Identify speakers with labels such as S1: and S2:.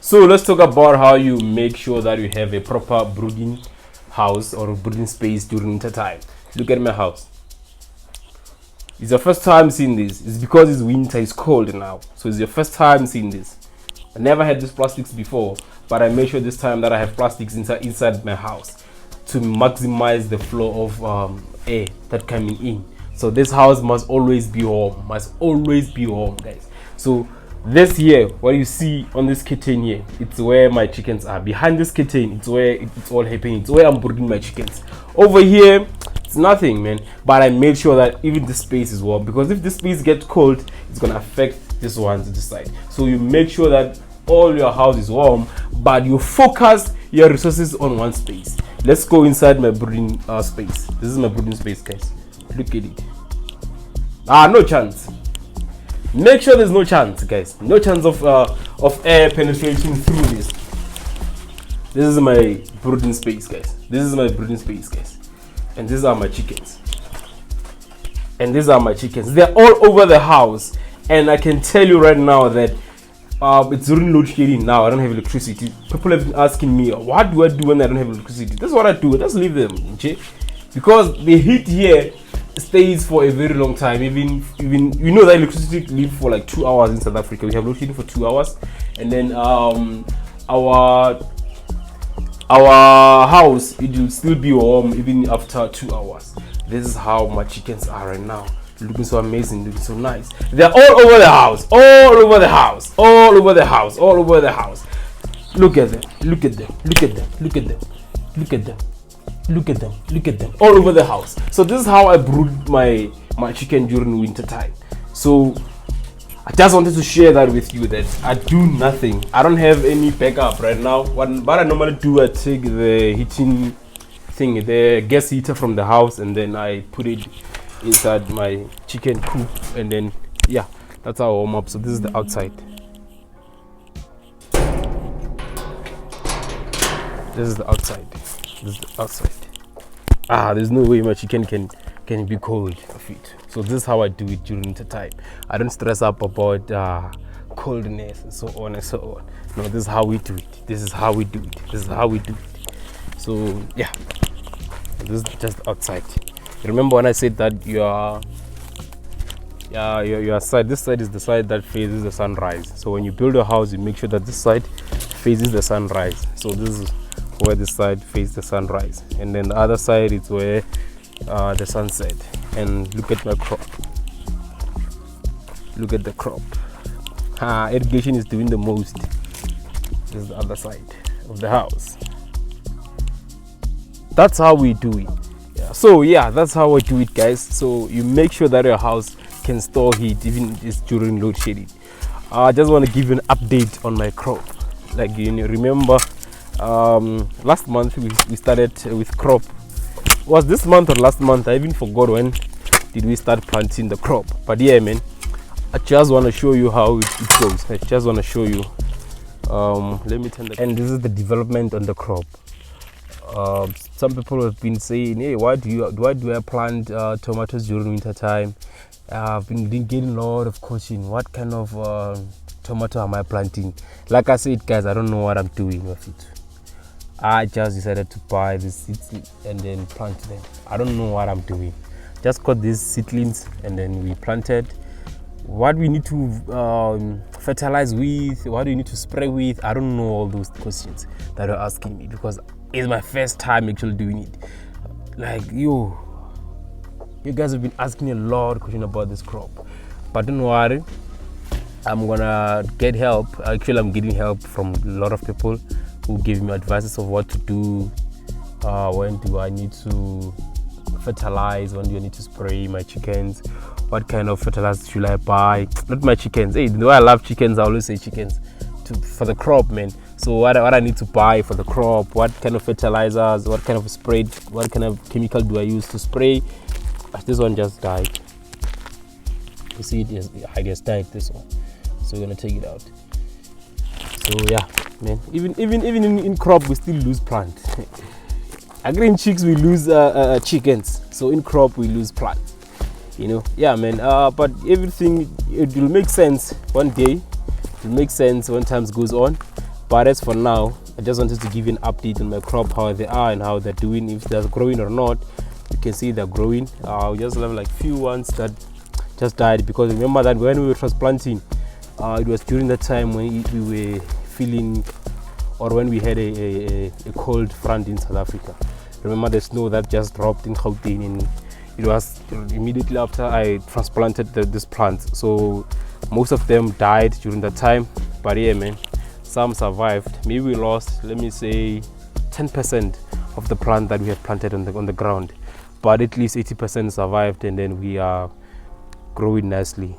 S1: So let's talk about how you make sure that you have a proper brooding house or brooding space during winter time. Look at my house. It's your first time seeing this. It's because it's winter, it's cold now. So it's your first time seeing this. I never had these plastics before, but I made sure this time that I have plastics inside my house to maximize the flow of air that coming in. So this house must always be warm, guys. So this here, what you see on this curtain here, it's where my chickens are. Behind this curtain, it's where it's all happening. It's where I'm brooding my chickens. Over here, it's nothing, man. But I made sure that even the space is warm, because if the space gets cold, it's gonna affect this one to the side. So you make sure that all your house is warm, but you focus your resources on one space. Let's go inside my brooding space. This is my brooding space, guys. Look at it. No chance. Make sure there's no chance, guys. No chance of air penetrating through this. This is my brooding space, guys. This is my brooding space, guys. And these are my chickens. And these are my chickens. They're all over the house. And I can tell you right now that it's during load shedding now. I don't have electricity. People have been asking me, what do I do when I don't have electricity? That's what I do. Just leave them, okay? Because the heat here stays for a very long time. Even you know that electricity lives for like 2 hours in South Africa. We have load shedding for 2 hours, and then our house, it will still be warm even after 2 hours. This is how my chickens are right now, looking so amazing, looking so nice. They're all over the house, all over the house, all over the house, all over the house. Look at them, look at them, look at them, look at them, look at them. Look at them, look at them, all over the house. So this is how I brood my chicken during winter time. So I just wanted to share that with you, that I do nothing. I don't have any backup right now. What I normally do, I take the heating thing, the gas heater from the house, and then I put it inside my chicken coop, and then yeah, that's how I warm up. So this is the outside. This is the outside. This is the outside. There's no way my chicken can be cold of it. So this is how I do it during winter time. I don't stress up about coldness and so on and so on. No, this is how we do it. This is how we do it. This is how we do it. So yeah, this is just outside. Remember when I said that your side, this side is the side that faces the sunrise. So when you build a house, you make sure that this side faces the sunrise. So this is where this side faces the sunrise, and then the other side is where the sunset. And look at my crop. Look at the crop. Irrigation is doing the most. This is the other side of the house. That's how we do it. So yeah, that's how I do it, guys. So you make sure that your house can store heat even if it's during load shedding. I just want to give you an update on my crop. Like, you know, remember last month we started with crop. Was this month or last month? I even forgot when did we start planting the crop. But yeah, man, I just want to show you how it goes. I just want to show you. Let me turn the. And this is the development on the crop. Some people have been saying, hey, why do I plant tomatoes during winter time? I've been getting a lot of question. What kind of tomato am I planting? Like I said, guys, I don't know what I'm doing with it. I just decided to buy these seeds and then plant them. I don't know what I'm doing. Just got these seedlings and then we planted. What we need to fertilize with, what do you need to spray with? I don't know all those questions that you're asking me, because it's my first time actually doing it. Like, you guys have been asking a lot of questions about this crop, but don't worry, I'm gonna get help. Actually, I'm getting help from a lot of people who give me advices of what to do. When do I need to fertilize? When do I need to spray my chickens? What kind of fertilizer should I buy? Not my chickens. Hey, the way I love chickens, I always say chickens for the crop, man. So what I need to buy for the crop? What kind of fertilizers? What kind of spray? What kind of chemical do I use to spray? This one just died. You see, I just died. This one. So we're gonna take it out. So yeah, man. Even in crop, we still lose plant. Green chicks, we lose chickens. So in crop, we lose plant. You know, yeah, man. But everything, it will make sense one day. It will make sense when times goes on. But as for now, I just wanted to give you an update on my crop, how they are and how they're doing, if they're growing or not. You can see they're growing. We just have like few ones that just died, because remember that when we were transplanting, it was during that time when we were feeling, or when we had a cold front in South Africa. Remember the snow that just dropped in Gauteng, and it was immediately after I transplanted this plant. So most of them died during that time, but yeah man, some survived. Maybe we lost, let me say 10% of the plant that we had planted on the ground, but at least 80% survived, and then we are growing nicely.